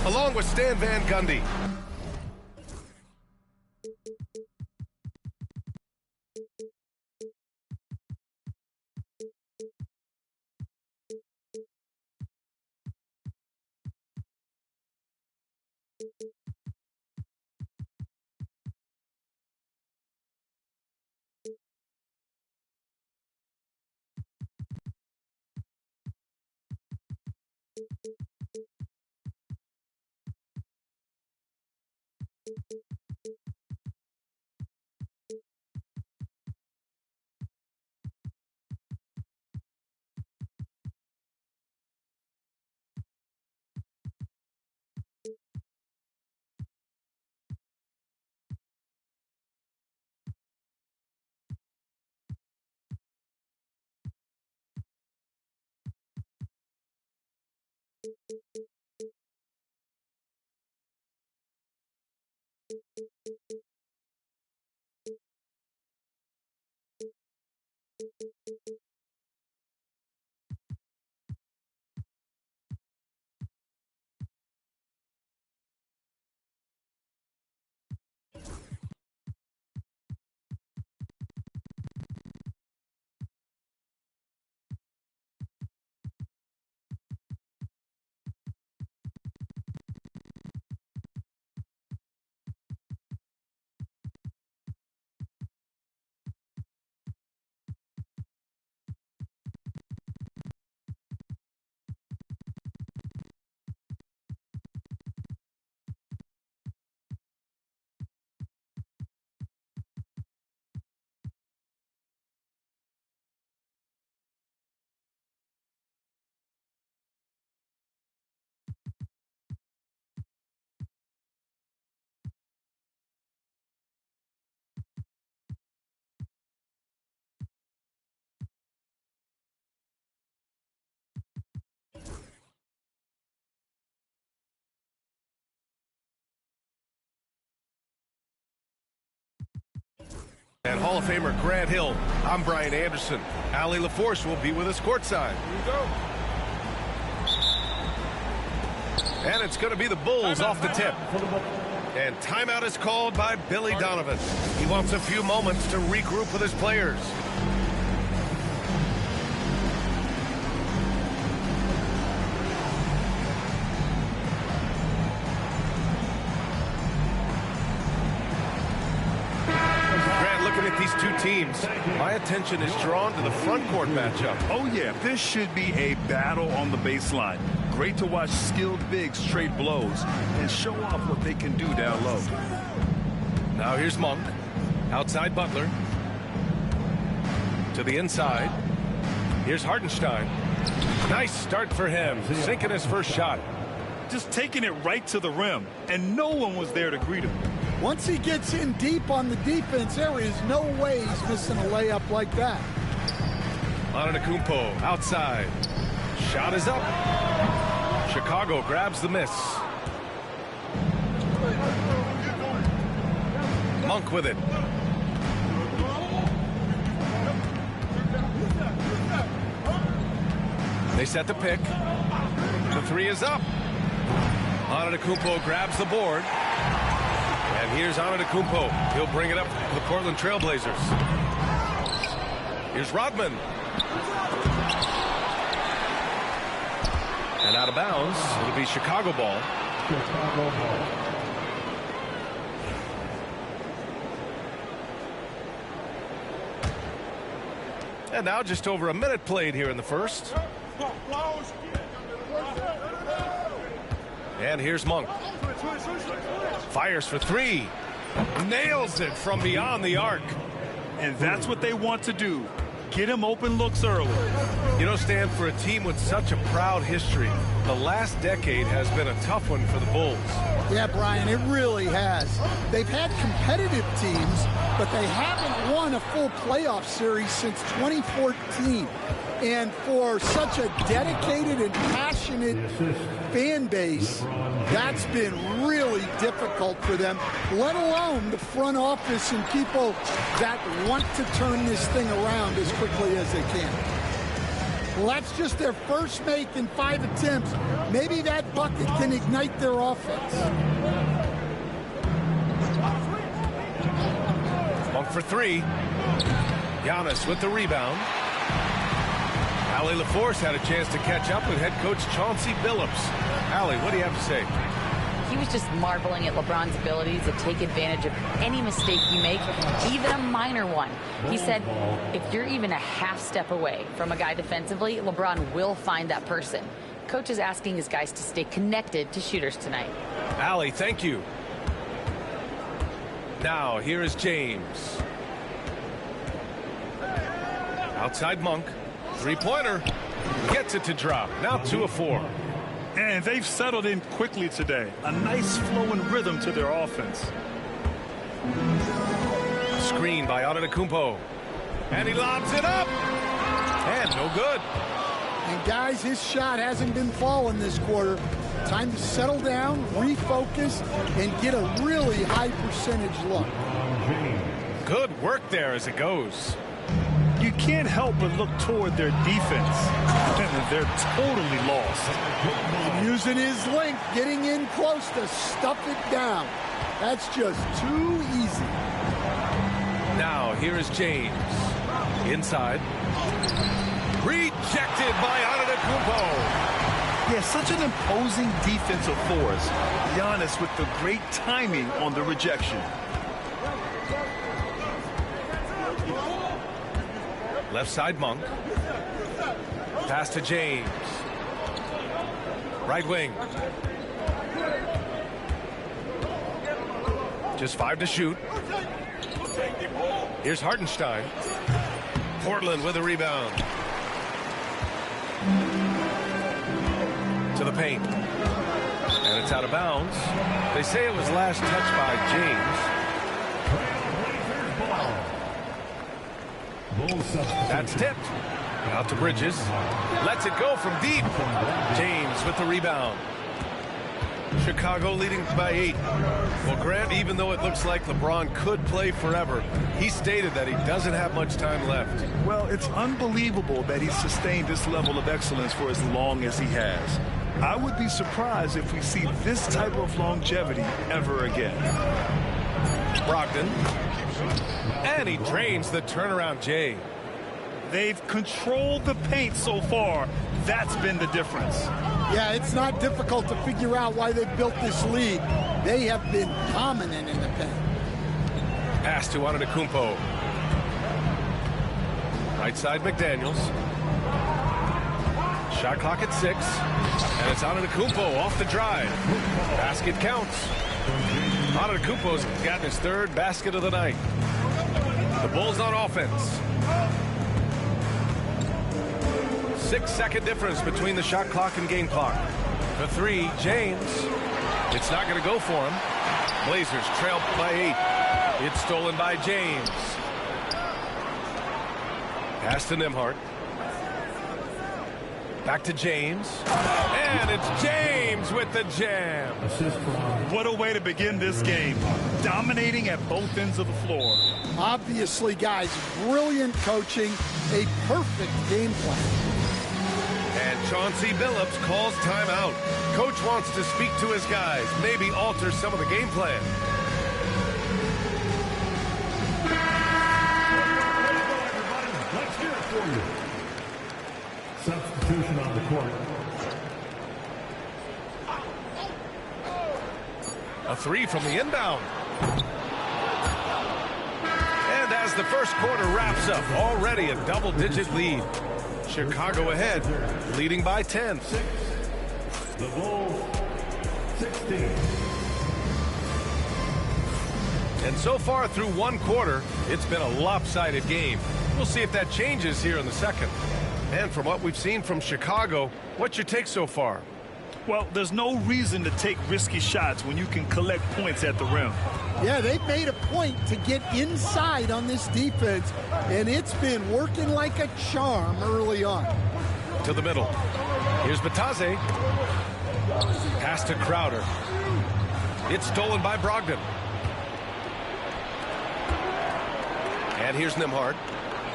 Along with Stan Van Gundy. And Hall of Famer Grant Hill. I'm Brian Anderson. Allie LaForce will be with us courtside. Here we go. And it's going to be the Bulls off the tip. And timeout is called by Billy Donovan. He wants a few moments to regroup with his players. Looking at these two teams, my attention is drawn to the front court matchup. Oh yeah, this should be a battle on the baseline. Great to watch skilled bigs trade blows and show off what they can do down low. Now here's Monk, outside Butler. To the inside. Here's Hartenstein. Nice start for him, sinking his first shot. Just taking it right to the rim, and no one was there to greet him. Once he gets in deep on the defense, there is no way he's missing a layup like that. Antetokounmpo outside. Shot is up. Chicago grabs the miss. Monk with it. They set the pick. The three is up. Antetokounmpo grabs the board. And here's Antetokounmpo. He'll bring it up to the Portland Trailblazers. Here's Rodman. And out of bounds. It'll be Chicago ball. And now just over a minute played here in the first. And here's Monk. Fires for three. Nails it from beyond the arc. And that's what they want to do. Get him open looks early. You know, Stan, for a team with such a proud history, the last decade has been a tough one for the Bulls. Yeah, Brian, it really has. They've had competitive teams, but they haven't won a full playoff series since 2014. And for such a dedicated and passionate fan base, that's been really difficult for them, let alone the front office and people that want to turn this thing around as quickly as they can. Well, that's just their first make in 5 attempts. Maybe that bucket can ignite their offense. One for three. Giannis with the rebound. Allie LaForce had a chance to catch up with head coach Chauncey Billups. Allie, what do you have to say? He was just marveling at LeBron's ability to take advantage of any mistake you make, even a minor one. He said, if you're even a half step away from a guy defensively, LeBron will find that person. Coach is asking his guys to stay connected to shooters tonight. Allie, thank you. Now, here is James. Outside Monk. Three-pointer. Gets it to drop. Now 2 of 4. And they've settled in quickly today. A nice flow and rhythm to their offense. Screen by Antetokounmpo. And he lobs it up. And no good. And guys, his shot hasn't been falling this quarter. Time to settle down, refocus, and get a really high percentage look. Good work there as it goes. You can't help but look toward their defense. They're totally lost. Using his length, getting in close to stuff it down. That's just too easy. Now, here is James. Inside. Rejected by Antetokounmpo. Yeah, such an imposing defensive force. Giannis with the great timing on the rejection. Left side Monk. Pass to James. Right wing. Just 5 to shoot. Here's Hartenstein. Portland with a rebound. To the paint. And it's out of bounds. They say it was last touched by James. That's tipped. Out to Bridges. Lets it go from deep. James with the rebound. Chicago leading by 8. Well, Grant, even though it looks like LeBron could play forever, he stated that he doesn't have much time left. Well, it's unbelievable that he's sustained this level of excellence for as long as he has. I would be surprised if we see this type of longevity ever again. Brogdon. And he drains the turnaround J. They've controlled the paint so far. That's been the difference. Yeah, it's not difficult to figure out why they built this league. They have been dominant in the paint. Pass to Antetokounmpo. Right side McDaniels. Shot clock at 6. And it's Antetokounmpo off the drive. Basket counts. Antetokounmpo's gotten his 3rd basket of the night. The Bulls on offense. 6-second difference between the shot clock and game clock. For 3, James. It's not going to go for him. Blazers trail by 8. It's stolen by James. Pass to Nembhard. Back to James. And it's James with the jam. What a way to begin this game. Dominating at both ends of the floor. Obviously, guys, brilliant coaching, a perfect game plan. And Chauncey Billups calls timeout. Coach wants to speak to his guys, maybe alter some of the game plan. Let's hear it for you. Substitution on the court. A 3 from the inbound. And as the first quarter wraps up, already a double-digit lead. Chicago ahead, leading by 10. The Bulls, 16. And so far through one quarter, it's been a lopsided game. We'll see if that changes here in the second. And from what we've seen from Chicago, what's your take so far? Well, there's no reason to take risky shots when you can collect points at the rim. Yeah, they've made a point to get inside on this defense, and it's been working like a charm early on. To the middle. Here's Batase. Pass to Crowder. It's stolen by Brogdon. And here's Nembhard.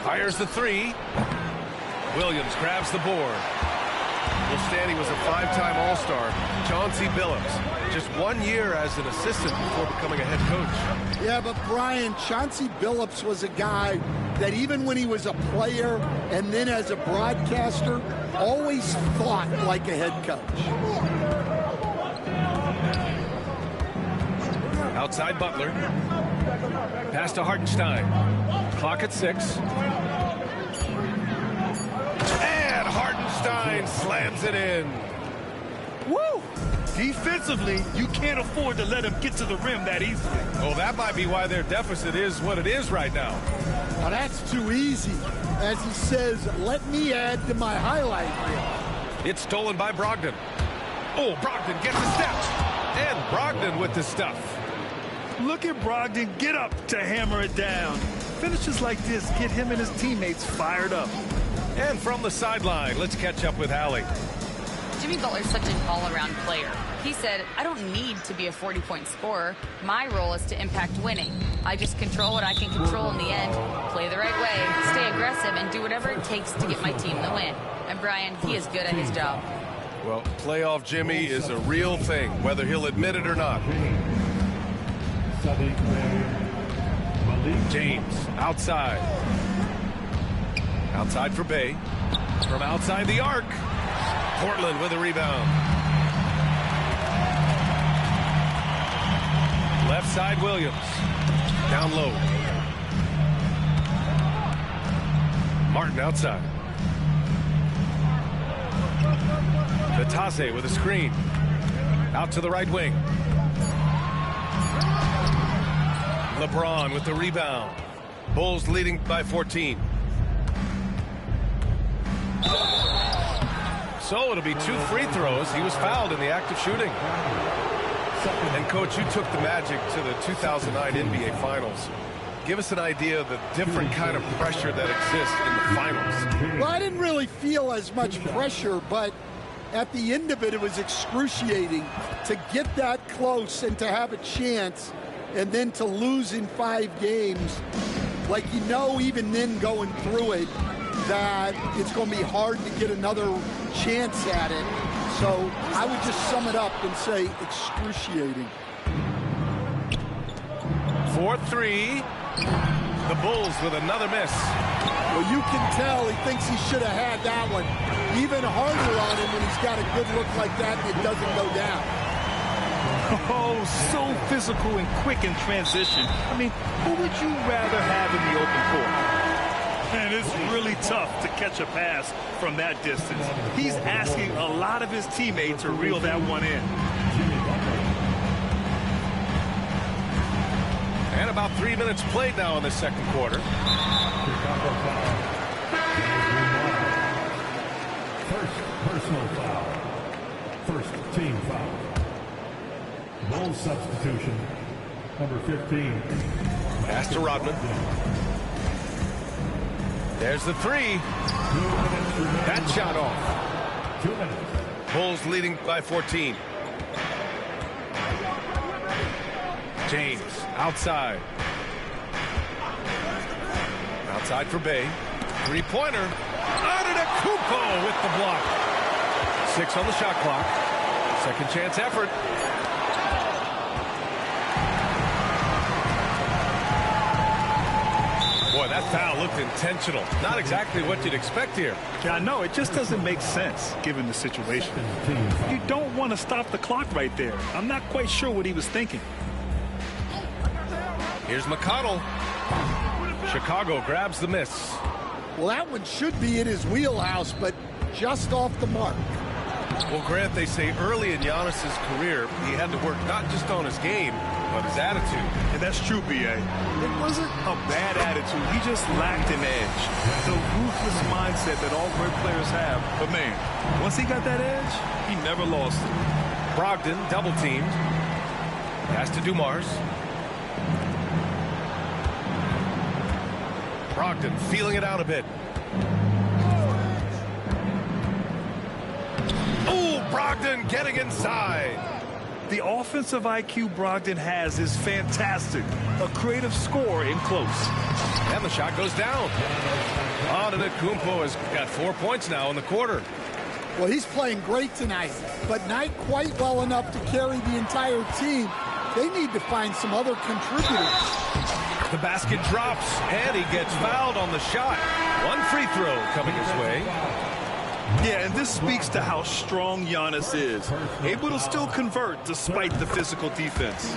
Fires the three. Williams grabs the board. Well, Stanley was a five-time All-Star. Chauncey Billups, just 1 year as an assistant before becoming a head coach. Yeah, but Brian, Chauncey Billups was a guy that even when he was a player and then as a broadcaster, always thought like a head coach. Outside Butler. Pass to Hartenstein. Clock at 6. And Hartenstein slams it in. Woo! Defensively, you can't afford to let him get to the rim that easily. Well, that might be why their deficit is what it is right now. Now that's too easy. As he says, let me add to my highlight reel. It's stolen by Brogdon. Oh, Brogdon gets a step. And Brogdon with the stuff. Look at Brogdon get up to hammer it down. Finishes like this get him and his teammates fired up. And from the sideline, let's catch up with Allie. Jimmy Butler's such an all-around player. He said, I don't need to be a 40-point scorer. My role is to impact winning. I just control what I can control in the end, play the right way, stay aggressive, and do whatever it takes to get my team the win. And Brian, he is good at his job. Well, playoff Jimmy is a real thing, whether he'll admit it or not. James, outside. Outside for Bay. From outside the arc. Portland with a rebound. Left side Williams. Down low. Martin outside. Batase with a screen. Out to the right wing. LeBron with the rebound. Bulls leading by 14. So it'll be 2 free throws. He was fouled in the act of shooting. And Coach, you took the Magic to the 2009 NBA Finals. Give us an idea of the different kind of pressure that exists in the finals. Well, I didn't really feel as much pressure, but at the end of it, it was excruciating to get that close and to have a chance and then to lose in 5 games. Like, you know, even then going through it, that it's going to be hard to get another chance at it. So I would just sum it up and say excruciating. 4-3. The Bulls with another miss. Well, you can tell he thinks he should have had that one. Even harder on him when he's got a good look like that and it doesn't go down. Oh, so physical and quick in transition. I mean, who would you rather have in the open court? And it's really tough to catch a pass from that distance. He's asking a lot of his teammates to reel that one in. And about 3 minutes played now in the second quarter. First personal foul. First team foul. Bulls substitution. Number 15. Pass to Rodman. There's the three. That shot off. 2 minutes. Bulls leading by 14. James outside. Outside for Bay. Three-pointer. Antetokounmpo with the block. 6 on the shot clock. Second chance effort. Boy, that foul looked intentional. Not exactly what you'd expect here. Yeah, I know. It just doesn't make sense, given the situation. You don't want to stop the clock right there. I'm not quite sure what he was thinking. Here's McConnell. Chicago grabs the miss. Well, that one should be in his wheelhouse, but just off the mark. Well, Grant, they say early in Giannis's career, he had to work not just on his game, but his attitude. And that's true, B.A. It wasn't a bad attitude. He just lacked an edge. The ruthless mindset that all great players have. But, man, once he got that edge, he never lost it. Brogdon double-teamed. Pass to Dumars. Brogdon feeling it out a bit. Oh, Brogdon getting inside. The offensive IQ Brogdon has is fantastic. A creative scorer in close. And the shot goes down. Antetokounmpo has got 4 points now in the quarter. Well, he's playing great tonight, but not quite well enough to carry the entire team. They need to find some other contributors. The basket drops, and he gets fouled on the shot. One free throw coming his way. Yeah, and this speaks to how strong Giannis is. Able to still convert despite the physical defense.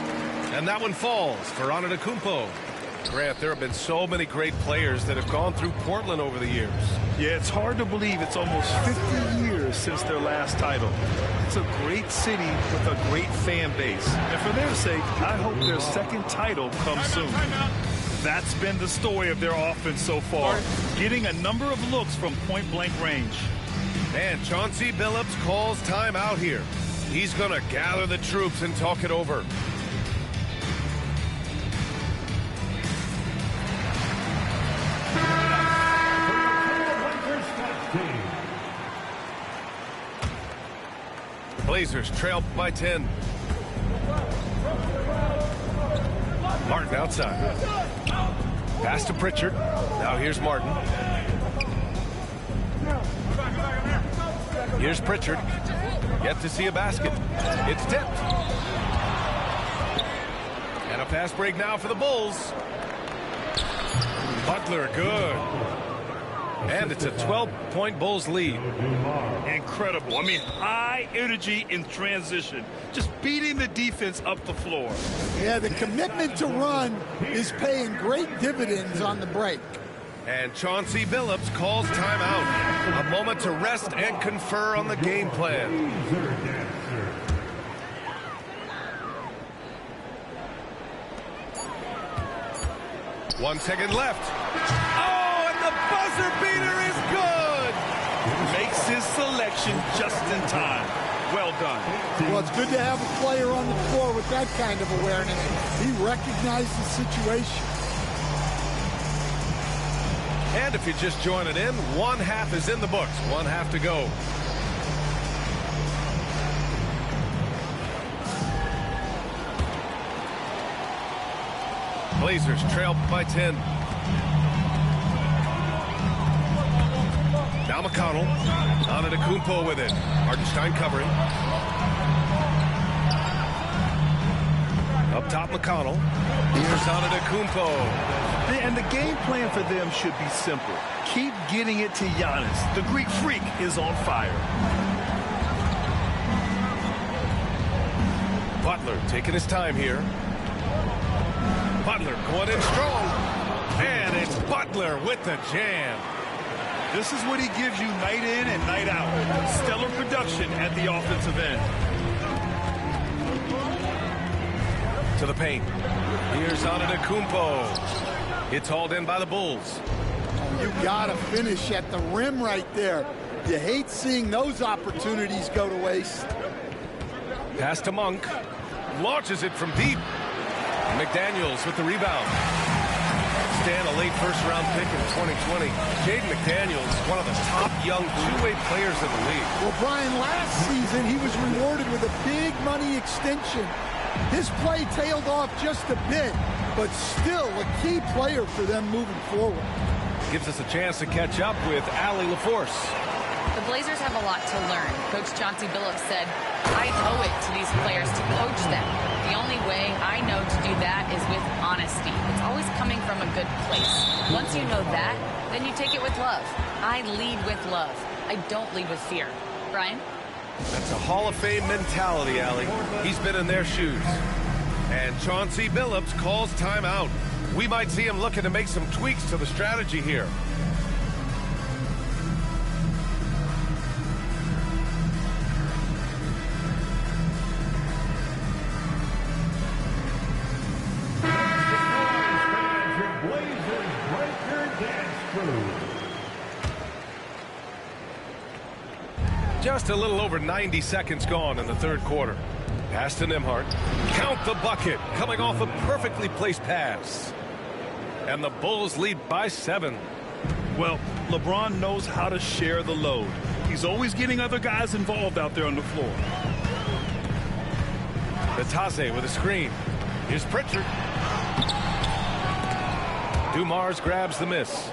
And that one falls for Antetokounmpo. Grant, there have been so many great players that have gone through Portland over the years. Yeah, it's hard to believe it's almost 50 years since their last title. It's a great city with a great fan base. And for their sake, I hope their second title comes soon. That's been the story of their offense so far, getting a number of looks from point-blank range. And Chauncey Billups calls timeout here. He's going to gather the troops and talk it over. Blazers trail by 10. Martin outside. Pass to Pritchard. Now here's Martin. Here's Pritchard. Yet to see a basket. It's tipped. And a fast break now for the Bulls. Butler, good. And it's a 12-point Bulls lead. Incredible. I mean, high energy in transition. Just beating the defense up the floor. Yeah, the commitment to run is paying great dividends on the break. And Chauncey Billups calls timeout. A moment to rest and confer on the game plan. 1 second left. Oh, and the buzzer beater is good. Makes his selection just in time. Well done. Well, it's good to have a player on the floor with that kind of awareness. He recognized the situation. And if you're just joining in, one half is in the books. One half to go. Blazers trail by 10. Now McConnell. Antetokounmpo with it. Hartenstein covering. Up top, McConnell. Here's Antetokounmpo. And the game plan for them should be simple. Keep getting it to Giannis. The Greek freak is on fire. Butler taking his time here. Butler going in strong. And it's Butler with the jam. This is what he gives you night in and night out. Stellar production at the offensive end. To the paint. Here's Antetokounmpo. It's hauled in by the Bulls. You gotta finish at the rim right there. You hate seeing those opportunities go to waste. Pass to Monk. Launches it from deep. McDaniels with the rebound. Stan, a late first-round pick in 2020. Jaden McDaniels, one of the top young two-way players in the league. Well, Brian, last season he was rewarded with a big money extension. His play tailed off just a bit, but still a key player for them moving forward. Gives us a chance to catch up with Allie LaForce. The Blazers have a lot to learn. Coach Chauncey Billups said, I owe it to these players to coach them. The only way I know to do that is with honesty. It's always coming from a good place. Once you know that, then you take it with love. I lead with love. I don't lead with fear. Brian? That's a Hall of Fame mentality, Allie. He's been in their shoes. And Chauncey Billups calls timeout. We might see him looking to make some tweaks to the strategy here. Just a little over 90 seconds gone in the third quarter. Pass to Nembhard. Count the bucket, coming off a perfectly placed pass. And the Bulls lead by 7. Well, LeBron knows how to share the load. He's always getting other guys involved out there on the floor. Batase with a screen. Here's Pritchard. Dumars grabs the miss.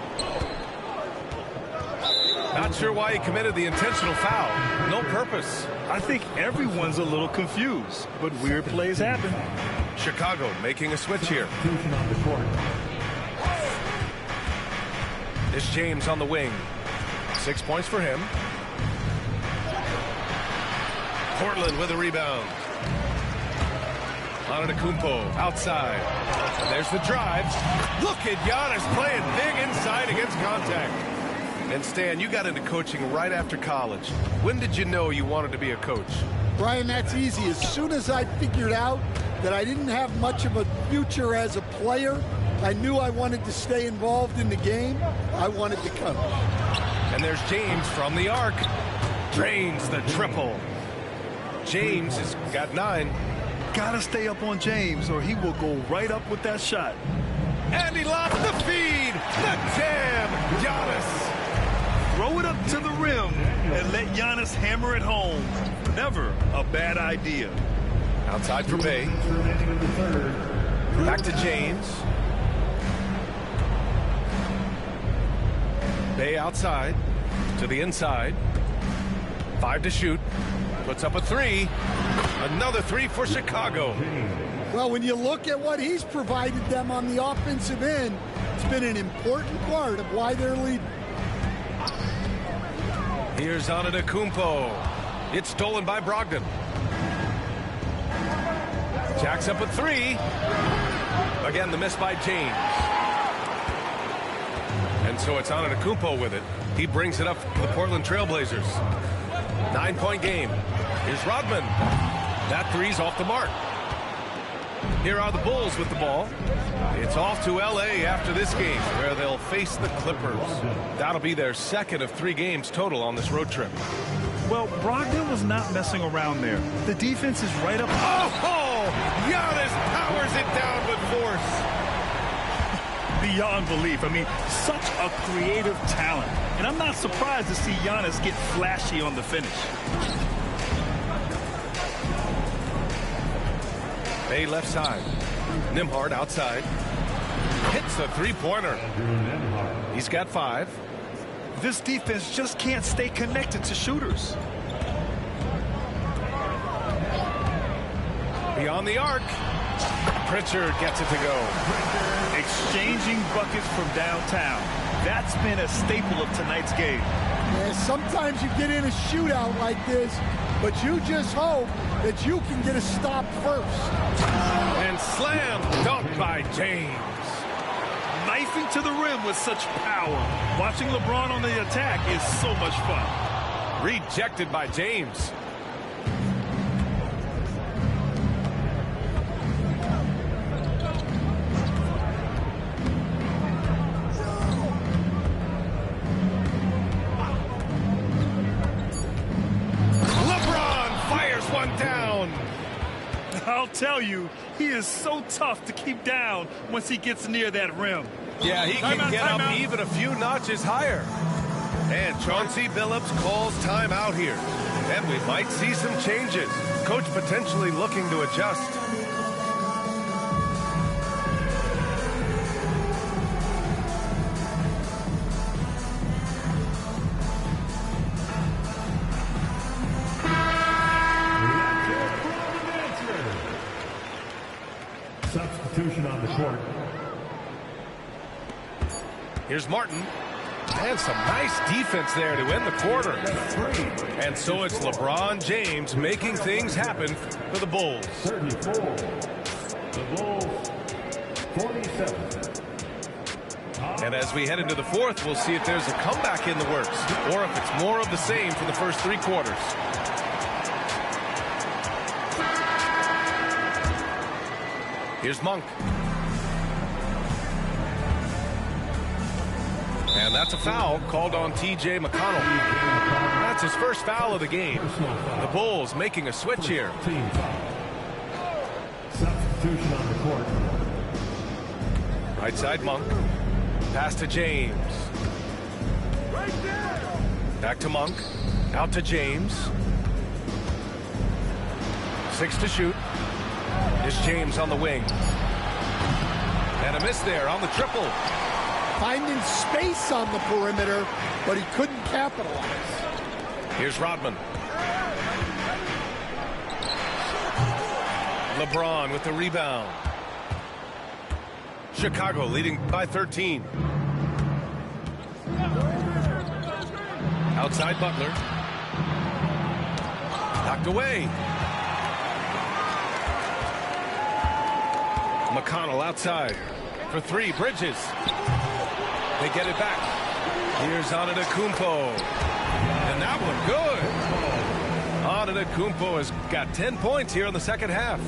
Not sure why he committed the intentional foul. No purpose. I think everyone's a little confused, but weird plays happen. Chicago making a switch here. Substitution on the court. It's James on the wing. 6 points for him. Portland with a rebound. Antetokounmpo outside. And there's the drive. Look at Giannis playing big inside against contact. And Stan, you got into coaching right after college. When did you know you wanted to be a coach? Brian, that's easy. As soon as I figured out that I didn't have much of a future as a player, I knew I wanted to stay involved in the game. I wanted to coach. And there's James from the arc. Drains the triple. James has got 9. Gotta stay up on James or he will go right up with that shot. And he lost the feed. The jam. Giannis. Throw it up to the rim and let Giannis hammer it home. Never a bad idea. Outside for Bay. Back to James. Bay outside to the inside. 5 to shoot. Puts up a 3. Another 3 for Chicago. Well, when you look at what he's provided them on the offensive end, it's been an important part of why they're leading. Here's Antetokounmpo. It's stolen by Brogdon. Jacks up a 3. Again, the miss by James. And so it's Antetokounmpo with it. He brings it up for the Portland Trailblazers. 9-point game. Here's Rodman. That 3's off the mark. Here are the Bulls with the ball. It's off to L.A. after this game, where they'll face the Clippers. That'll be their second of 3 games total on this road trip. Well, Brogdon was not messing around there. The defense is right up. Oh! Giannis powers it down with force. Beyond belief. I mean, such a creative talent. And I'm not surprised to see Giannis get flashy on the finish. Bay left side. Nembhard outside. Hits the 3-pointer. He's got 5. This defense just can't stay connected to shooters. Beyond the arc. Pritchard gets it to go. Exchanging buckets from downtown. That's been a staple of tonight's game. Yeah, sometimes you get in a shootout like this, but you just hope that you can get a stop first. And slam dunk by James. Knifing to the rim with such power. Watching LeBron on the attack is so much fun. Rejected by James. I'll tell you, he is so tough to keep down once he gets near that rim. Yeah, he can get up even a few notches higher. And Chauncey Billups calls timeout here. And we might see some changes. Coach potentially looking to adjust. Substitution on the court. Here's Martin. And some nice defense there to end the quarter. And so it's LeBron James making things happen for the Bulls. 34. The Bulls, 47. And as we head into the fourth, we'll see if there's a comeback in the works or if it's more of the same for the first 3 quarters. Here's Monk. And that's a foul called on T.J. McConnell. That's his first foul of the game. The Bulls making a switch here. Substitution on the court. Right side Monk. Pass to James. Back to Monk. Out to James. 6 to shoot. Is James on the wing. And a miss there on the triple. Finding space on the perimeter, but he couldn't capitalize. Here's Rodman. LeBron with the rebound. Chicago leading by 13. Outside Butler. Knocked away. McConnell outside for 3. Bridges. They get it back. Here's Antetokounmpo. And that one good. Antetokounmpo has got 10 points here in the second half.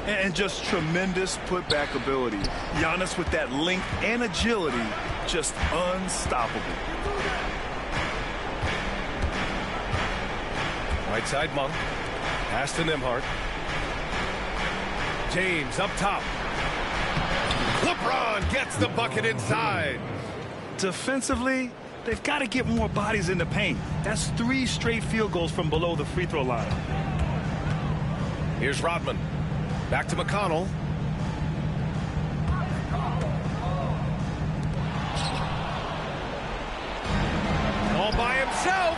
And just tremendous putback ability. Giannis with that length and agility, just unstoppable. Right side Monk. Pass to Nembhard. James up top. LeBron gets the bucket inside. Defensively, they've got to get more bodies in the paint. That's 3 straight field goals from below the free throw line. Here's Rodman. Back to McConnell. All by himself.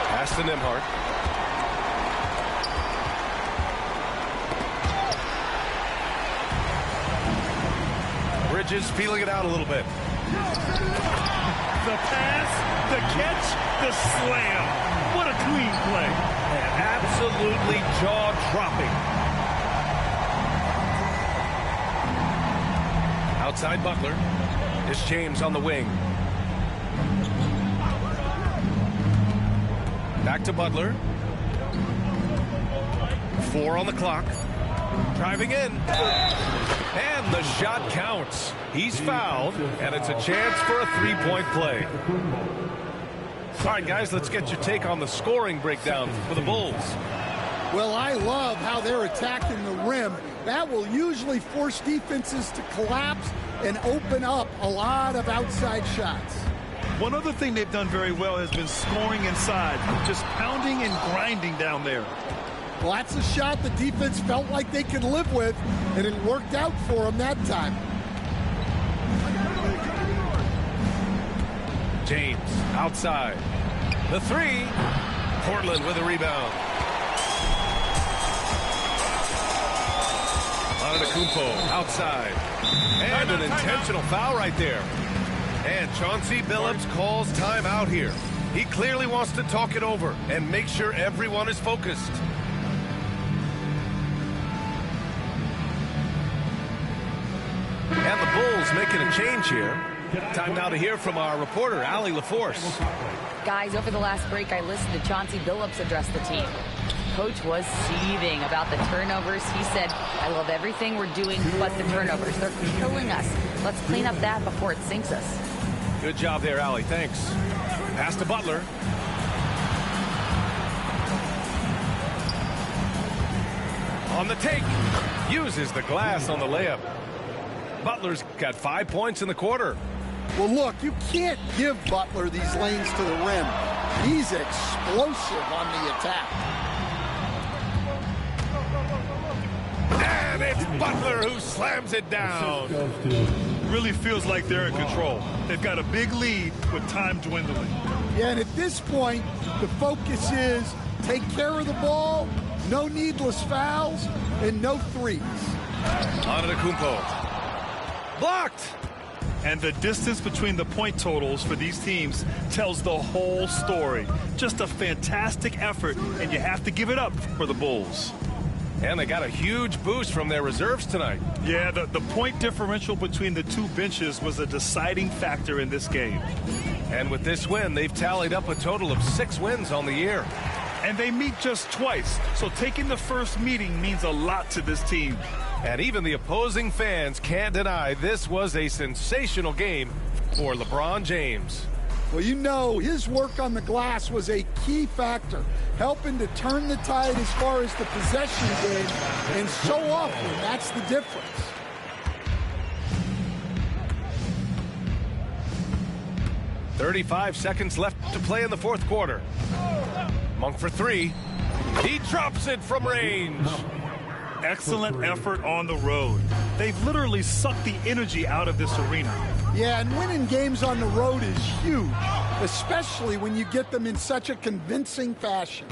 Pass to Nembhard. Bridges feeling it out a little bit. The pass, the catch, the slam. What a clean play. And absolutely jaw-dropping. Outside Butler. Is James on the wing. Back to Butler. 4 on the clock. Driving in. And the shot counts. He's fouled, and it's a chance for a 3-point play. All right, guys, let's get your take on the scoring breakdown for the Bulls. Well, I love how they're attacking the rim. That will usually force defenses to collapse and open up a lot of outside shots. One other thing they've done very well has been scoring inside, just pounding and grinding down there. Well, that's a shot the defense felt like they could live with, and it worked out for them that time. James outside. The 3. Portland with a rebound. Antetokounmpo outside. And an intentional foul right there. And Chauncey Billups calls timeout here. He clearly wants to talk it over and make sure everyone is focused. And the Bulls making a change here. Time now to hear from our reporter, Allie LaForce. Guys, over the last break, I listened to Chauncey Billups address the team. Coach was seething about the turnovers. He said, I love everything we're doing but the turnovers. They're killing us. Let's clean up that before it sinks us. Good job there, Allie. Thanks. Pass to Butler. On the take. Uses the glass on the layup. Butler's got 5 points in the quarter. Well, look, you can't give Butler these lanes to the rim. He's explosive on the attack. And it's Butler who slams it down. Really feels like they're in control. They've got a big lead with time dwindling. Yeah, and at this point, the focus is take care of the ball, no needless fouls, and no threes. Antetokounmpo. Blocked. And the distance between the point totals for these teams tells the whole story. Just a fantastic effort, and you have to give it up for the Bulls. And they got a huge boost from their reserves tonight. Yeah, the point differential between the 2 benches was a deciding factor in this game. And with this win, they've tallied up a total of 6 wins on the year. And they meet just twice, so taking the first meeting means a lot to this team. And even the opposing fans can't deny this was a sensational game for LeBron James. Well, you know, his work on the glass was a key factor, helping to turn the tide as far as the possession game, and so often that's the difference. "35 seconds left to play in the fourth quarter. Monk for three. He drops it from range. Excellent effort on the road. They've literally sucked the energy out of this arena. Yeah, and winning games on the road is huge, especially when you get them in such a convincing fashion.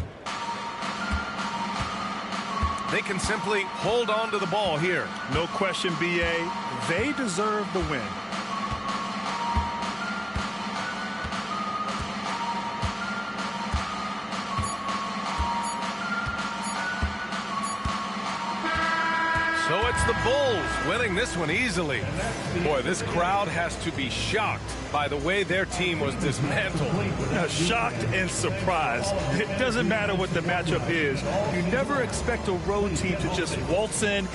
They can simply hold on to the ball here. No question, B.A. They deserve the win. So it's the Bulls winning this one easily. Boy, this crowd has to be shocked by the way their team was dismantled. Shocked and surprised. It doesn't matter what the matchup is. You never expect a road team to just waltz in.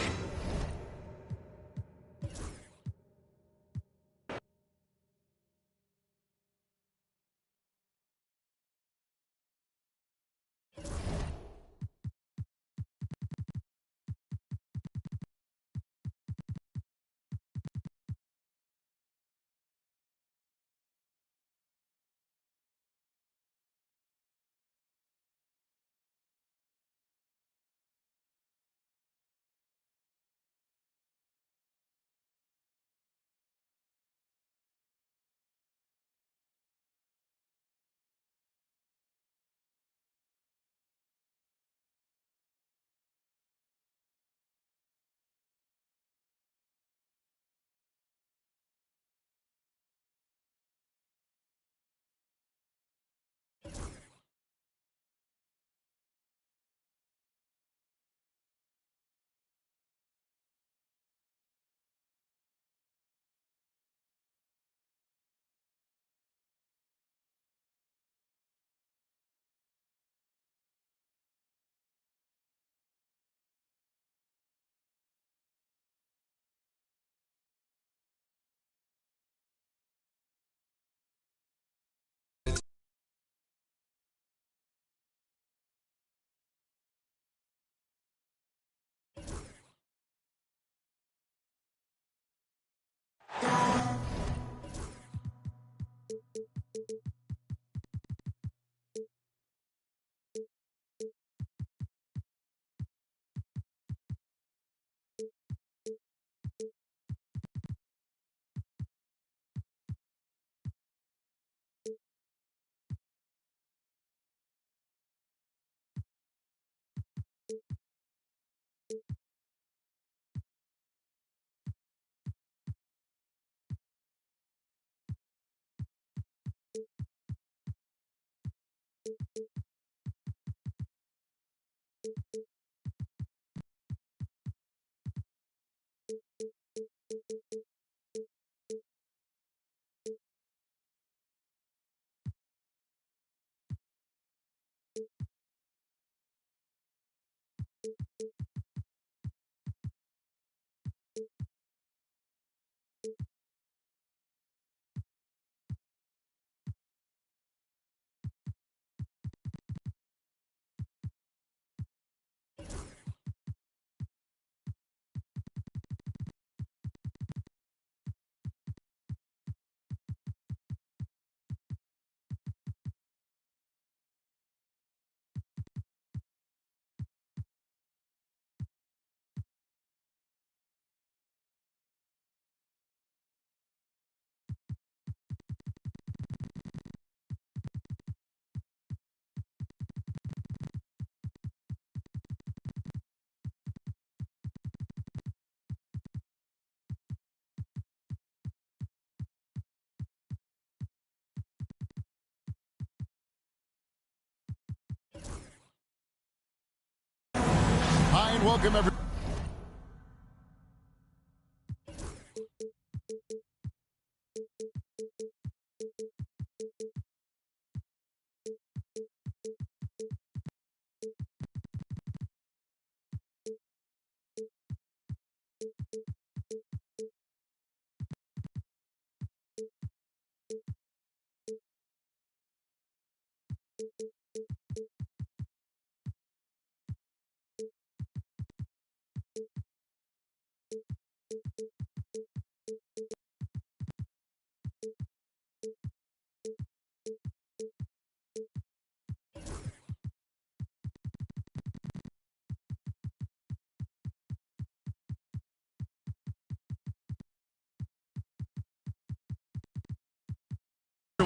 Hi, and welcome everyone.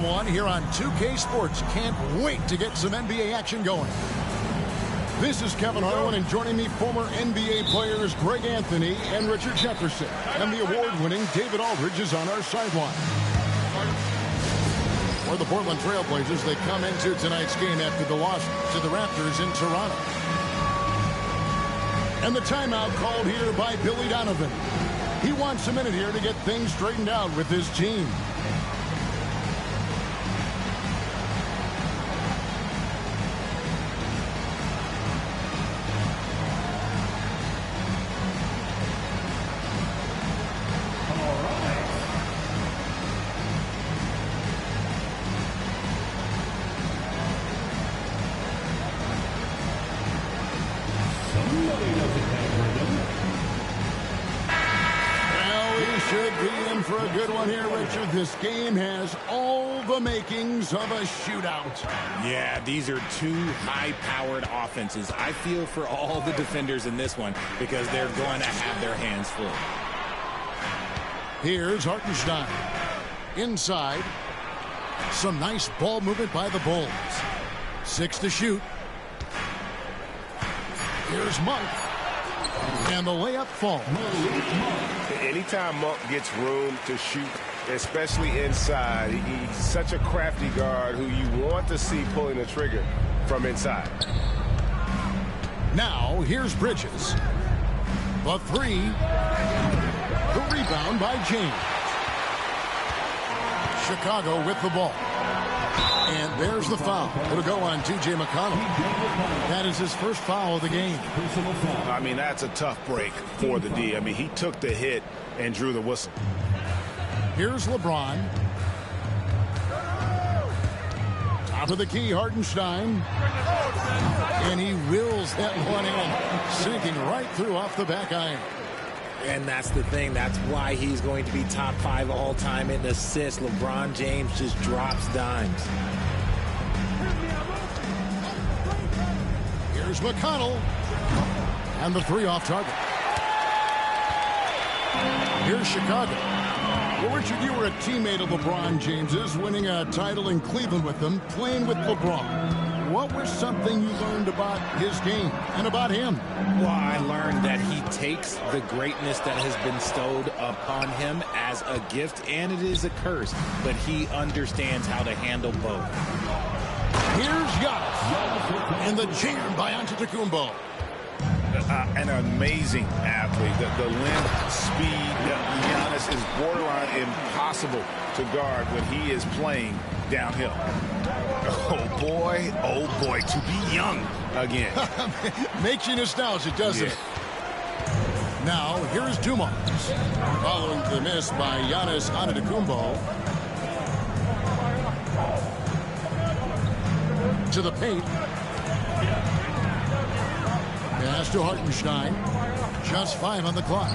1 here on 2K Sports. Can't wait to get some NBA action going. This is Kevin Harlan, and joining me, former NBA players Greg Anthony and Richard Jefferson. And the award-winning David Aldridge is on our sideline. For the Portland Trail Blazers, they come into tonight's game after the loss to the Raptors in Toronto. And the timeout called here by Billy Donovan. He wants a minute here to get things straightened out with his team. For a good one here, Richard. This game has all the makings of a shootout. Yeah, these are two high-powered offenses. I feel for all the defenders in this one because they're going to have their hands full. Here's Hartenstein. Inside. Some nice ball movement by the Bulls. 6 to shoot. Here's Monk. And the layup falls. Anytime Monk gets room to shoot, especially inside, he's such a crafty guard who you want to see pulling the trigger from inside. Now, here's Bridges. The 3. The rebound by James. Chicago with the ball. And there's the foul. It'll go on T.J. McConnell. That is his first foul of the game. I mean, that's a tough break for the D. I mean, he took the hit and drew the whistle. Here's LeBron. Top of the key, Hartenstein. And he wills that one in, sinking right through off the back iron. And that's the thing. That's why he's going to be top 5 all-time in assists. LeBron James just drops dimes. Here's McConnell. And the 3 off target. Here's Chicago. Well, Richard, you were a teammate of LeBron James's, winning a title in Cleveland with them, playing with LeBron. What was something you learned about his game and about him? Well, I learned that he takes the greatness that has been bestowed upon him as a gift, and it is a curse, but he understands how to handle both. Here's Giannis. And the jam by Antetokounmpo. An amazing athlete. The length, speed, Giannis is borderline impossible to guard when he is playing downhill. Oh boy, to be young again. Makes you nostalgic, doesn't it? Now, here's Dumars. Following the miss by Giannis Antetokounmpo. To the paint. Pass to Hartenstein. Just 5 on the clock.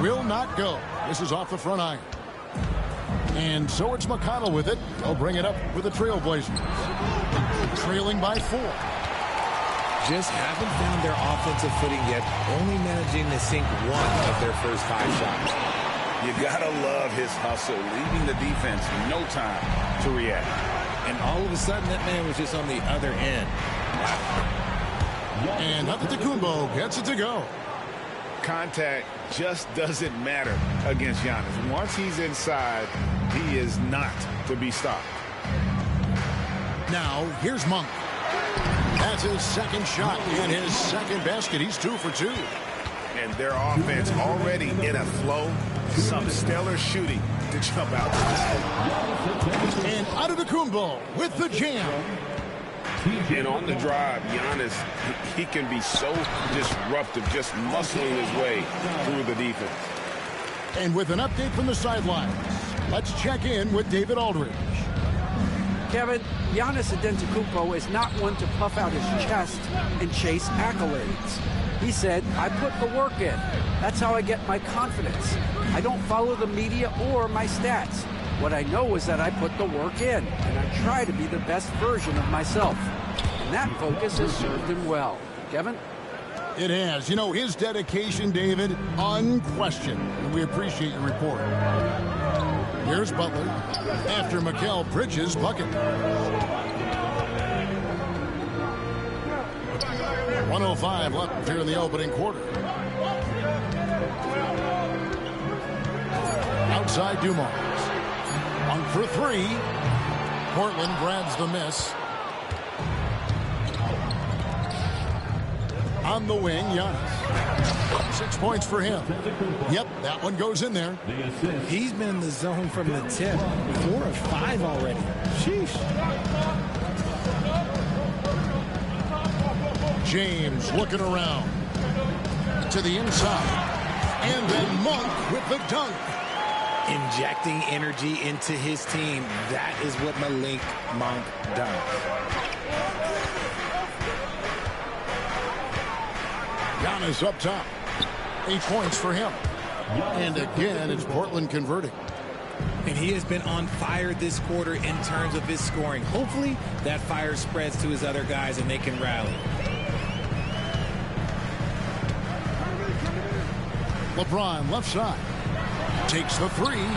Will not go. This is off the front iron. And so it's McConnell with it. They'll bring it up with the Trailblazers. Trailing by 4. Just haven't found their offensive footing yet, only managing to sink 1 of their first 5 shots. You gotta love his hustle, leaving the defense no time to react. And all of a sudden, that man was just on the other end. And Antetokounmpo gets it to go. Contact just doesn't matter against Giannis. Once he's inside, he is not to be stopped. Now, here's Monk. That's his second shot and his second basket. He's 2 for 2. And their offense already in a flow. Some stellar shooting to jump out. And Antetokounmpo with the jam. And on the drive, Giannis, he can be so disruptive, just muscling his way through the defense. And with an update from the sidelines, let's check in with David Aldridge. Kevin, Giannis Antetokounmpo is not one to puff out his chest and chase accolades. He said, I put the work in. That's how I get my confidence. I don't follow the media or my stats. What I know is that I put the work in, and I try to be the best version of myself. And that focus has served him well. Kevin? It has. You know, his dedication, David, unquestioned. And we appreciate your report. Here's Butler after Mikal Bridges' bucket. 1:05 left here in the opening quarter. Outside Dumars. On for three. Portland grabs the miss. On the wing, Giannis. 6 points for him. Yep, that one goes in there. He's been in the zone from the tip. 4 of 5 already. Sheesh. James looking around to the inside. And then Monk with the dunk. Injecting energy into his team. That is what Malik Monk does. Giannis up top. 8 points for him. And again, it's Portland converting. And he has been on fire this quarter in terms of his scoring. Hopefully, that fire spreads to his other guys and they can rally. LeBron left side. Takes the three.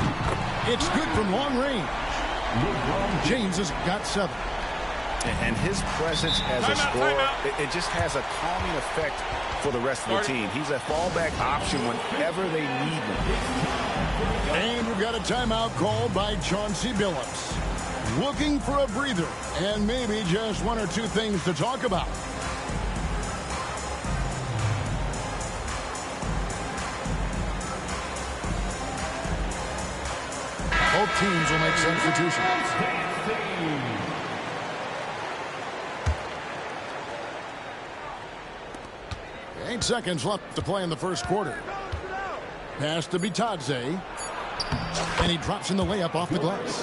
It's good from long range. James has got 7. And his presence as a scorer, it just has a calming effect for the rest of the team. He's a fallback option whenever they need him. And we've got a timeout called by Chauncey Billups. Looking for a breather and maybe just 1 or 2 things to talk about. Both teams will make substitutions. 8 seconds left to play in the first quarter. Pass to Bitadze. And he drops in the layup off the glass.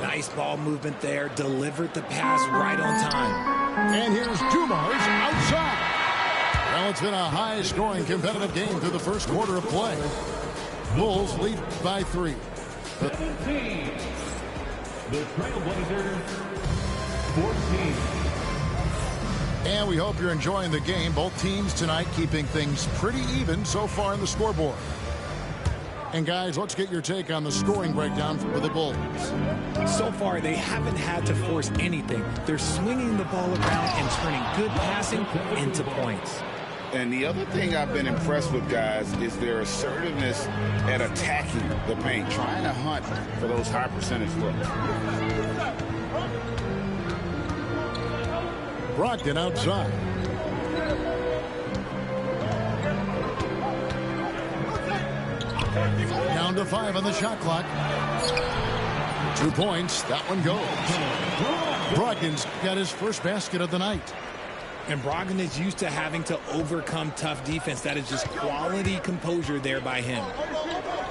Nice ball movement there. Delivered the pass right on time. And here's Dumars outside. Well, it's been a high-scoring competitive game through the first quarter of play. Bulls lead by 3. 17. The Trailblazers 14. And we hope you're enjoying the game. Both teams tonight keeping things pretty even so far in the scoreboard. And guys, let's get your take on the scoring breakdown for the Bulls. So far, they haven't had to force anything. They're swinging the ball around and turning good passing into points. And the other thing I've been impressed with, guys, is their assertiveness at attacking the paint, trying to hunt for those high percentage looks. Brogdon outside. Down to 5 on the shot clock. 2 points. That one goes. Brogdon's got his first basket of the night. And Brogdon is used to having to overcome tough defense. That is just quality composure there by him.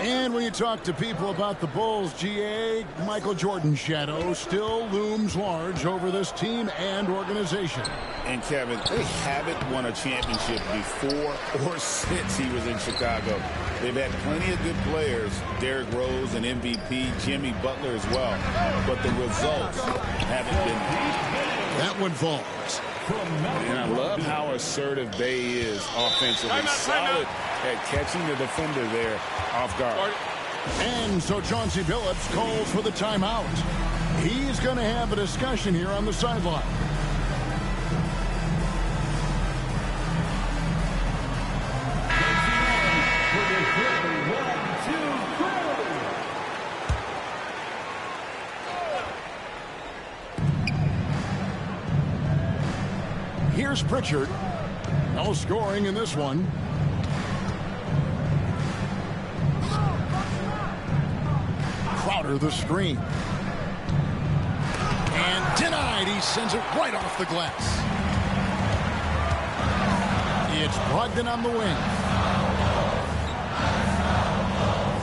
And when you talk to people about the Bulls, GA, Michael Jordan's shadow still looms large over this team and organization. And Kevin, they haven't won a championship before or since he was in Chicago. They've had plenty of good players, Derrick Rose and MVP, Jimmy Butler as well. But the results haven't been there. That one falls. And I love how assertive Bay is offensively. Solid at catching the defender there off guard. And so Chauncey Billups calls for the timeout. He's going to have a discussion here on the sideline. Here's Pritchard. No scoring in this one. Crowder the screen. And denied. He sends it right off the glass. It's Brogdon on the wing.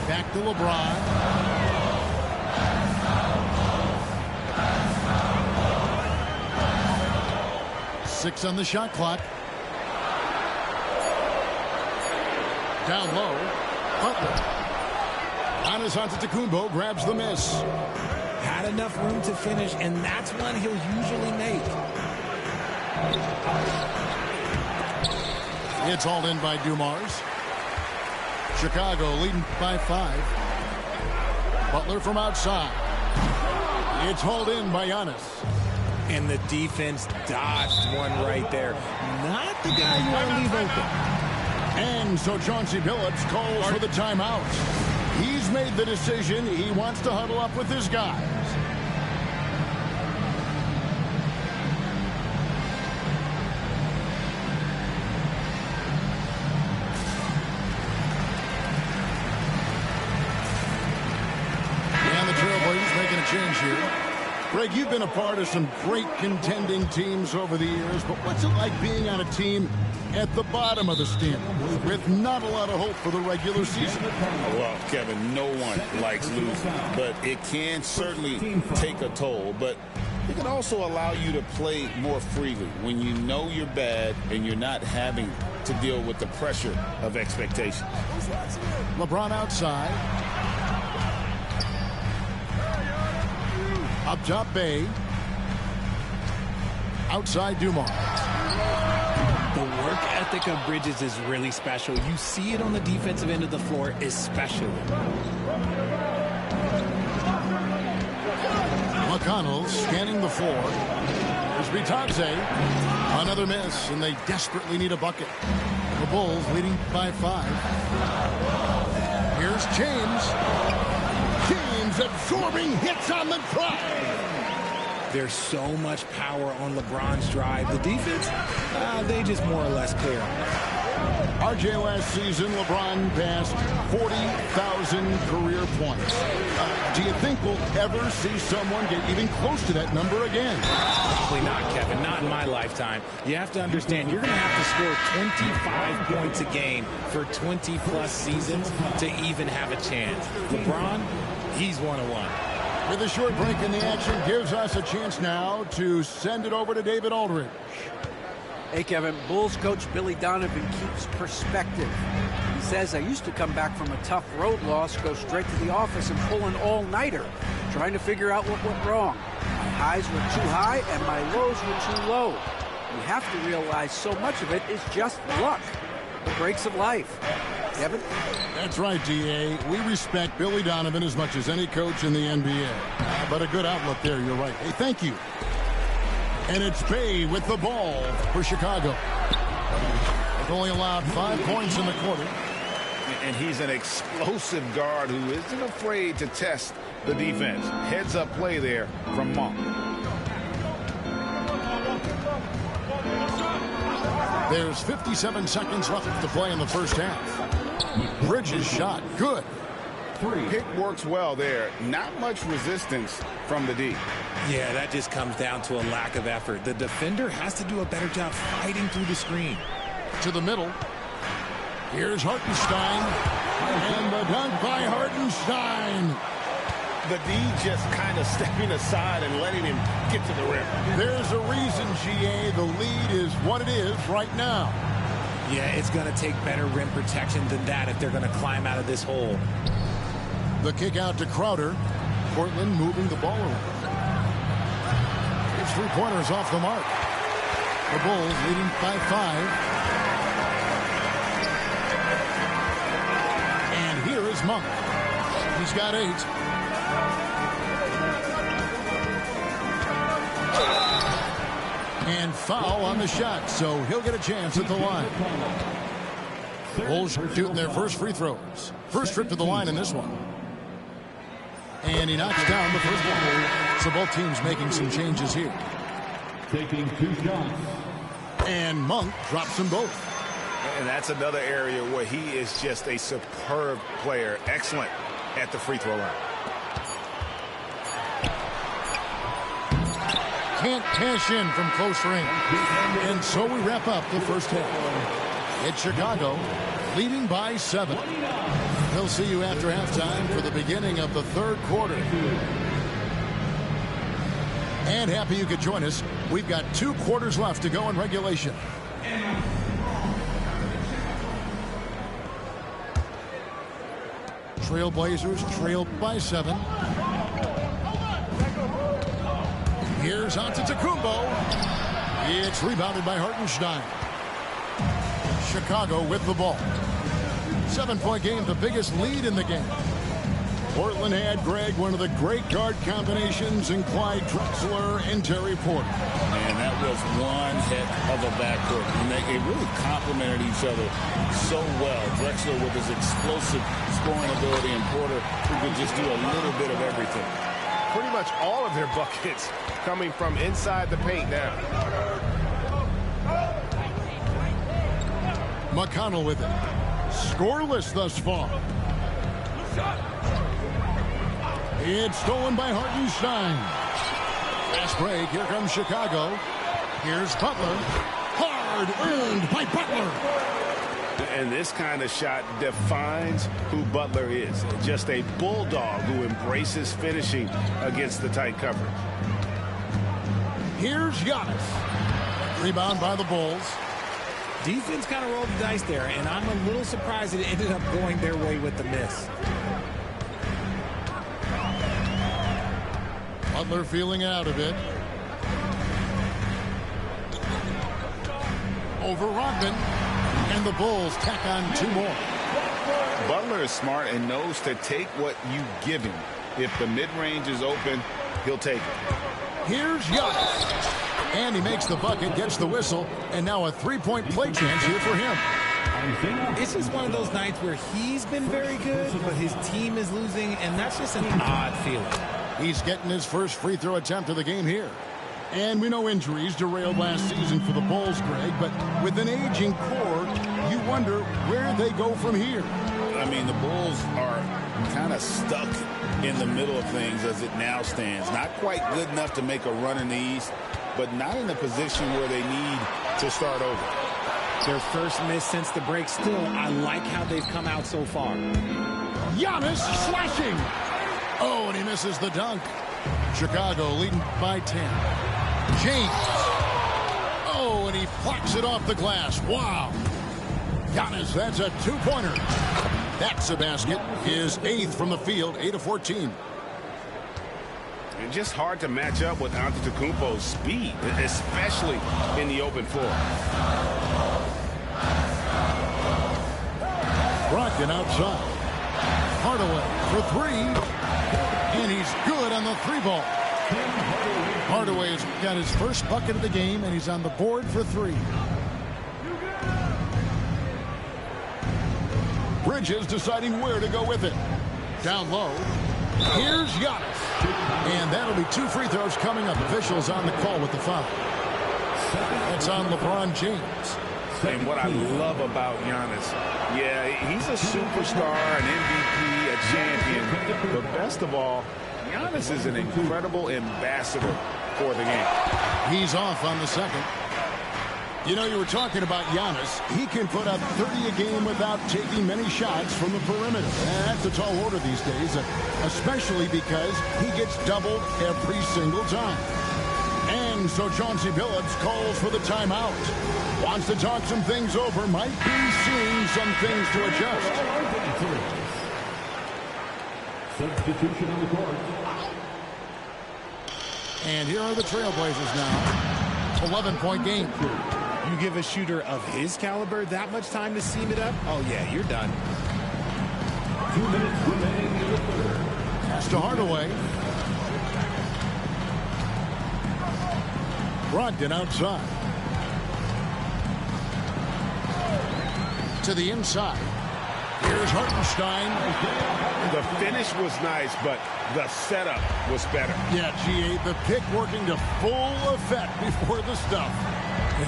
Back to LeBron. Six on the shot clock. Down low. Butler. Giannis Antetokounmpo grabs the miss. Had enough room to finish, and that's one he'll usually make. It's hauled in by Dumars. Chicago leading by 5. Butler from outside. It's hauled in by Giannis. And the defense dodged one right there. Not the guy you want to leave open. And so Chauncey Billups calls for the timeout. He's made the decision. He wants to huddle up with his guys. And the Trailblazers making a change here. Greg, you've been a part of some great contending teams over the years, but what's it like being on a team at the bottom of the standings with not a lot of hope for the regular season? Well, Kevin, no one likes losing, but it can certainly take a toll. But it can also allow you to play more freely when you know you're bad and you're not having to deal with the pressure of expectations. LeBron outside. Up top, Bay. Outside, Dumars. The work ethic of Bridges is really special. You see it on the defensive end of the floor, especially. McConnell scanning the floor. There's Bitadze. Another miss, and they desperately need a bucket. The Bulls leading by 5. Here's James. James absorbing hits on the drive. There's so much power on LeBron's drive. The defense, they just more or less clear on it. RJ last season, LeBron passed 40,000 career points. Do you think we'll ever see someone get even close to that number again? Probably not, Kevin. Not in my lifetime. You have to understand, you're going to have to score 25 points a game for 20-plus seasons to even have a chance. LeBron, he's one-on-one. With a short break in the action, gives us a chance now to send it over to David Aldridge. Hey, Kevin, Bulls coach Billy Donovan keeps perspective. He says, I used to come back from a tough road loss, go straight to the office and pull an all-nighter, trying to figure out what went wrong. My highs were too high and my lows were too low. You have to realize so much of it is just luck, the breaks of life. Kevin? That's right, D.A. We respect Billy Donovan as much as any coach in the NBA. But a good outlook there, you're right. Hey, thank you. And it's Bay with the ball for Chicago. They've only allowed 5 points in the quarter. And he's an explosive guard who isn't afraid to test the defense. Heads-up play there from Monk. There's 57 seconds left to play in the first half. Bridges shot. Good. Pick works well there. Not much resistance from the D. Yeah, that just comes down to a lack of effort. The defender has to do a better job fighting through the screen. To the middle. Here's Hartenstein. And the dunk by Hartenstein. The D just kind of stepping aside and letting him get to the rim. There's a reason, GA. The lead is what it is right now. Yeah, it's going to take better rim protection than that if they're going to climb out of this hole. The kick out to Crowder. Portland moving the ball around. His three-pointers off the mark. The Bulls leading by 5. And here is Monk. He's got 8. And foul on the shot, so he'll get a chance at the line. Bulls shooting their first free throws. First trip to the line in this one. And he knocks down the first one. So both teams making some changes here. Taking 2 shots. And Monk drops them both. And that's another area where he is just a superb player. Excellent at the free throw line. Can't cash in from close range. And so we wrap up the first half. It's Chicago leading by 7. We'll see you after halftime for the beginning of the third quarter. And happy you could join us. We've got 2 quarters left to go in regulation. Trailblazers trailed by 7. Here's Antetokounmpo. It's rebounded by Hartenstein. Chicago with the ball. 7-point game, the biggest lead in the game. Portland had, Greg, one of the great guard combinations in Clyde Drexler and Terry Porter. And that was one heck of a backcourt. And they really complemented each other so well. Drexler with his explosive scoring ability and Porter who could just do a little bit of everything. Pretty much all of their buckets coming from inside the paint now. McConnell with it. Scoreless thus far. It's stolen by Hartenstein. Fast break. Here comes Chicago. Here's Butler. Hard earned by Butler. And this kind of shot defines who Butler is. Just a bulldog who embraces finishing against the tight coverage. Here's Giannis. Rebound by the Bulls. Defense kind of rolled the dice there, and I'm a little surprised it ended up going their way with the miss. Butler feeling out of it. Over Rodman. And the Bulls tack on 2 more. Butler is smart and knows to take what you give him. If the mid-range is open, he'll take it. Here's Giannis. And he makes the bucket, gets the whistle, and now a 3-point play chance here for him. It's just one of those nights where he's been very good, but his team is losing, and that's just an odd feeling. He's getting his first free throw attempt of the game here. And we know injuries derailed last season for the Bulls, Greg, but with an aging core, you wonder where they go from here. I mean, the Bulls are kind of stuck in the middle of things as it now stands. Not quite good enough to make a run in the East, but not in a position where they need to start over. Their first miss since the break. Still, I like how they've come out so far. Giannis slashing. Oh, and he misses the dunk. Chicago leading by 10. James. Oh, and he flocks it off the glass. Wow. Giannis, that's a 2-pointer. That's a basket. His 8th from the field, 8 of 14. It's just hard to match up with Antetokounmpo's speed, especially in the open floor. Brogdon outside. Hardaway for 3. And he's good on the 3-ball. Hardaway's got his first bucket of the game, and he's on the board for 3. Bridges deciding where to go with it. Down low. Here's Giannis. And that'll be 2 free throws coming up. Officials on the call with the foul. That's on LeBron James. And what I love about Giannis, yeah, he's a superstar, an MVP, a champion. But best of all, Giannis is an incredible ambassador for the game. He's off on the second. You know, you were talking about Giannis. He can put up 30 a game without taking many shots from the perimeter. And that's a tall order these days, especially because he gets doubled every single time. And so Chauncey Billups calls for the timeout. Wants to talk some things over. Might be seeing some things to adjust. Substitution on the court. And here are the Trailblazers now. 11-point game. You give a shooter of his caliber that much time to seam it up? Oh, yeah, you're done. 2 minutes remaining in the third. Pass to Hardaway. Brogdon outside. To the inside. Here's Hartenstein. The finish was nice, but the setup was better. Yeah, G8, the pick working to full effect before the stuff.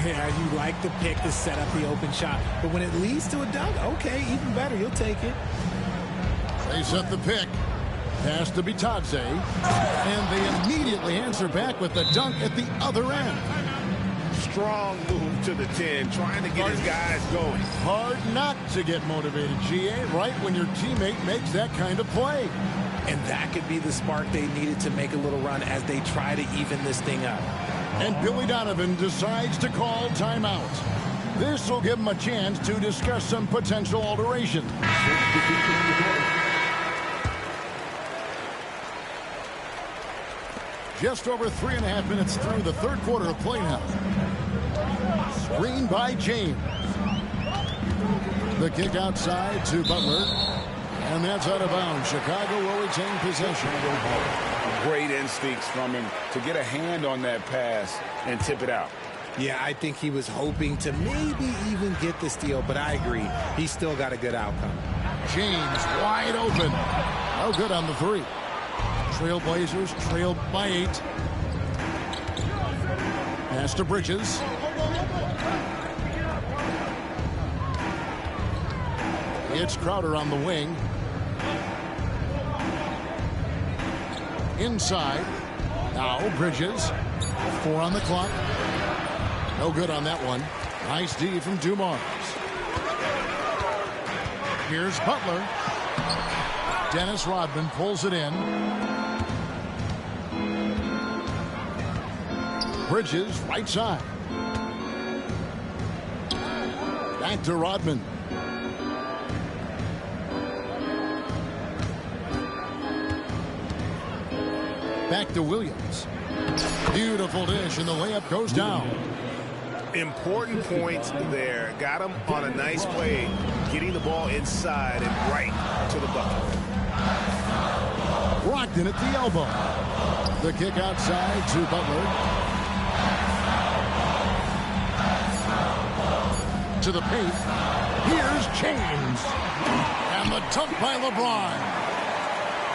Yeah, you like the pick to set up the open shot. But when it leads to a dunk, okay, even better. You'll take it. They set the pick. Pass to Bitadze. And they immediately answer back with the dunk at the other end. Strong move to the 10, trying to get his guys going. Hard not to get motivated, GA, right when your teammate makes that kind of play. And that could be the spark they needed to make a little run as they try to even this thing up. And Billy Donovan decides to call timeout. This will give him a chance to discuss some potential alterations. Just over 3.5 minutes through the third quarter of play now. Screen by James. The kick outside to Butler. And that's out of bounds. Chicago will retain possession. Great instincts from him to get a hand on that pass and tip it out. Yeah, I think he was hoping to maybe even get the steal, but I agree. He still got a good outcome. James wide open. No good on the three. Trailblazers trailed by 8. Pass to Bridges. It's Crowder on the wing. Inside. Now Bridges. 4 on the clock. No good on that one. Nice D from Dumars. Here's Butler. Dennis Rodman pulls it in. Bridges, right side. Back to Rodman. Back to Williams. Beautiful dish, and the layup goes down. Important points there. Got him on a nice play, getting the ball inside and right to the bucket. Brogdon at the elbow. The kick outside to Butler. To the paint. Here's James. And the dunk by LeBron.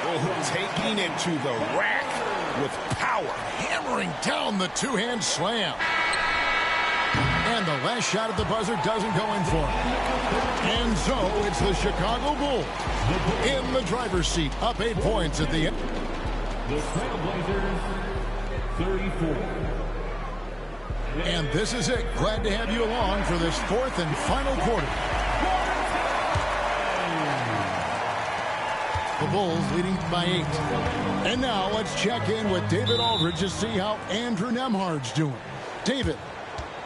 Oh, taking it to the rack with power. Hammering down the two-hand slam. And the last shot at the buzzer doesn't go in for it. And so it's the Chicago Bulls in the driver's seat, up 8 points at the end. The Trailblazers, 34. And this is it. Glad to have you along for this 4th and final quarter. The Bulls leading by 8. And now let's check in with David Aldridge to see how Andrew Nembhard's doing. David.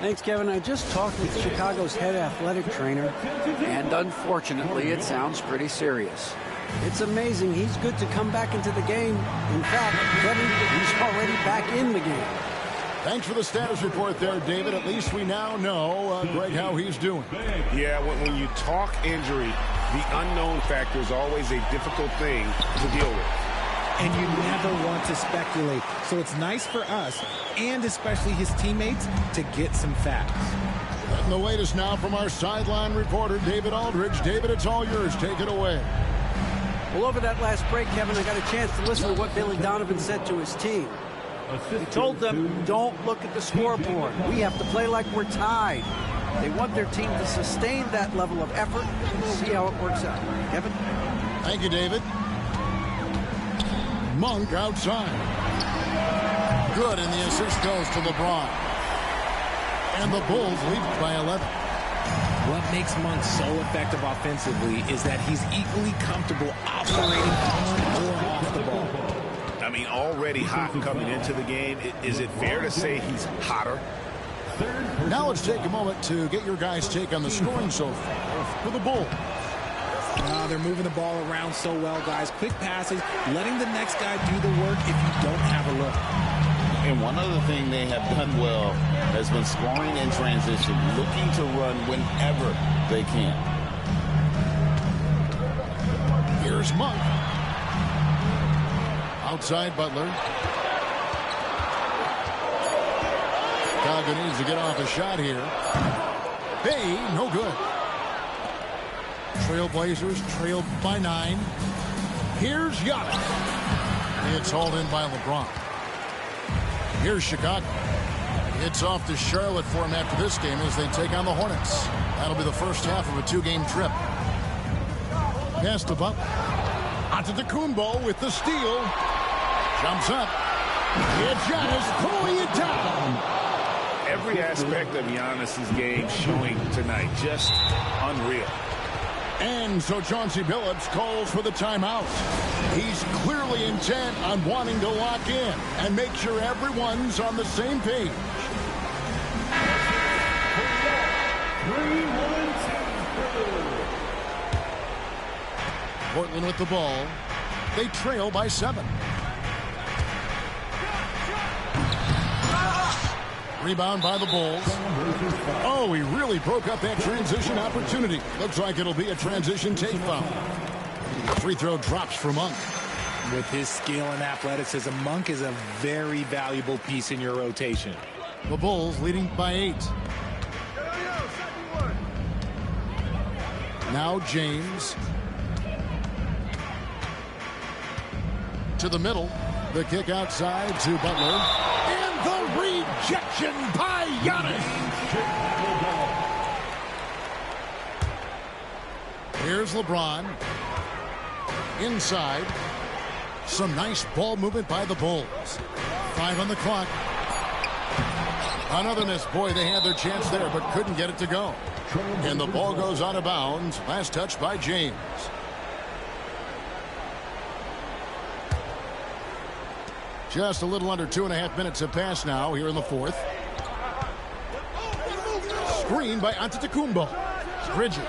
Thanks, Kevin. I just talked with Chicago's head athletic trainer, and unfortunately, it sounds pretty serious. It's amazing he's good to come back into the game. In fact, Kevin, he's already back in the game. Thanks for the status report there, David. At least we now know, Greg, how he's doing. Yeah, when you talk injury, the unknown factor is always a difficult thing to deal with. And you never want to speculate. So it's nice for us, and especially his teammates, to get some facts. And the latest now from our sideline reporter, David Aldridge. David, it's all yours. Take it away. Well, over that last break, Kevin, I got a chance to listen to what Billy Donovan said to his team. He told them, don't look at the scoreboard. We have to play like we're tied. They want their team to sustain that level of effort and see how it works out. Kevin? Thank you, David. Monk outside. Good, and the assist goes to LeBron. And the Bulls lead by 11. What makes Monk so effective offensively is that he's equally comfortable operating on or off the ball. I mean, already hot coming into the game. Is it fair to say he's hotter? Now let's take a moment to get your guys' take on the scoring so far for the Bulls. They're moving the ball around so well, guys. Quick passes, letting the next guy do the work if you don't have a look. And one other thing they have done well has been scoring in transition, looking to run whenever they can. Here's Monk. Outside Butler. Chicago needs to get off a shot here. Bay, no good. Trailblazers trailed by 9. Here's Giannis. It's hauled in by LeBron. Here's Chicago. It's off to Charlotte for him after this game as they take on the Hornets. That'll be the first half of a 2-game trip. Pass to Butler. Antetokounmpo with the steal. Jumps up. It's Giannis pulling it down. Every aspect of Giannis's game showing tonight. Just unreal. And so Chauncey Billups calls for the timeout. He's clearly intent on wanting to lock in and make sure everyone's on the same page. Portland with the ball. They trail by 7. Rebound by the Bulls. Oh, he really broke up that transition opportunity. Looks like it'll be a transition take foul. Free throw drops for Monk. With his skill and athleticism, Monk is a very valuable piece in your rotation. The Bulls leading by 8. Now James. To the middle. The kick outside to Butler. And the rejection by Giannis. Here's LeBron. Inside. Some nice ball movement by the Bulls. 5 on the clock. Another miss. Boy, they had their chance there, but couldn't get it to go. And the ball goes out of bounds. Last touch by James. Just a little under 2.5 minutes have passed now here in the fourth. Screen by Antetokounmpo. Bridges.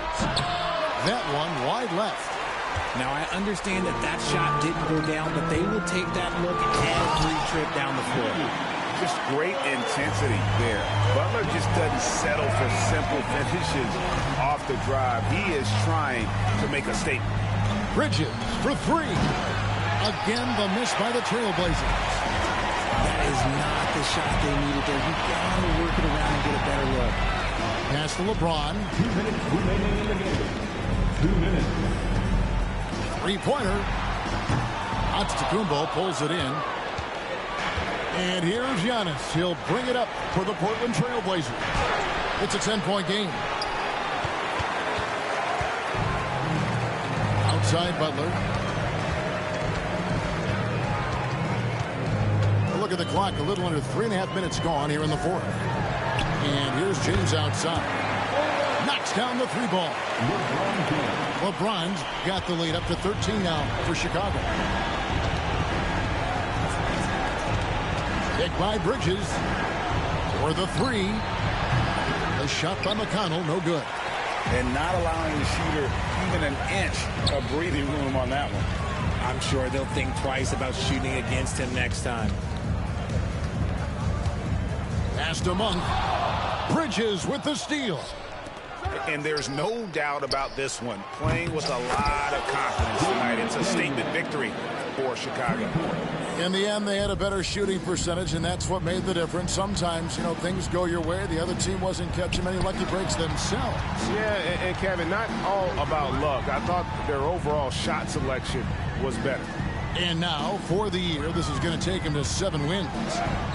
That one wide left. Now, I understand that shot didn't go down, but they will take that look every trip down the floor. Just great intensity there. Butler just doesn't settle for simple finishes off the drive. He is trying to make a statement. Bridges for 3. Again, the miss by the Trailblazers. That is not the shot they needed there. You got to work it around and get a better look. Pass to LeBron. 2 minutes remaining in the game. 2 minutes. Three-pointer. Antetokounmpo pulls it in. And here's Giannis. He'll bring it up for the Portland Trailblazers. It's a 10-point game. Outside Butler. Look at the clock. A little under 3.5 minutes gone here in the fourth. And here's James outside. Knocks down the 3-ball. LeBron's got the lead up to 13 now for Chicago. Pick by Bridges for the 3. A shot by McConnell, no good. And not allowing the shooter even an inch of breathing room on that one. I'm sure they'll think twice about shooting against him next time. Pass to Monk. Bridges with the steal. And there's no doubt about this one. Playing with a lot of confidence tonight. It's a statement victory for Chicago. In the end, they had a better shooting percentage, and that's what made the difference. Sometimes, you know, things go your way. The other team wasn't catching many lucky breaks themselves. Yeah, and Kevin, not all about luck. I thought their overall shot selection was better. And now, for the year, this is going to take them to 7 wins.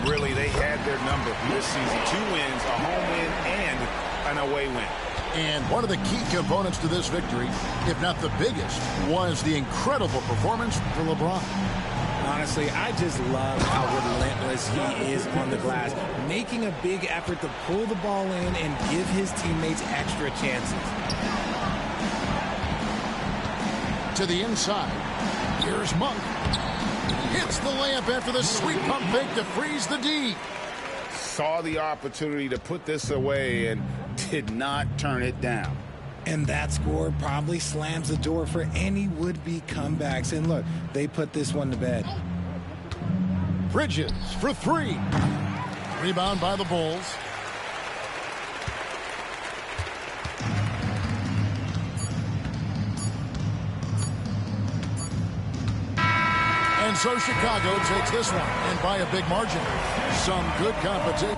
Really, they had their number this season. 2 wins, a home win, and an away win. And one of the key components to this victory, if not the biggest, was the incredible performance for LeBron. Honestly, I just love how relentless he is on the glass, making a big effort to pull the ball in and give his teammates extra chances. To the inside. Here's Monk. Hits the layup after the sweet pump fake to freeze the D. Saw the opportunity to put this away and did not turn it down. And that score probably slams the door for any would-be comebacks. And look, they put this one to bed. Bridges for 3. Rebound by the Bulls. And so Chicago takes this one, and by a big margin. Some good competition.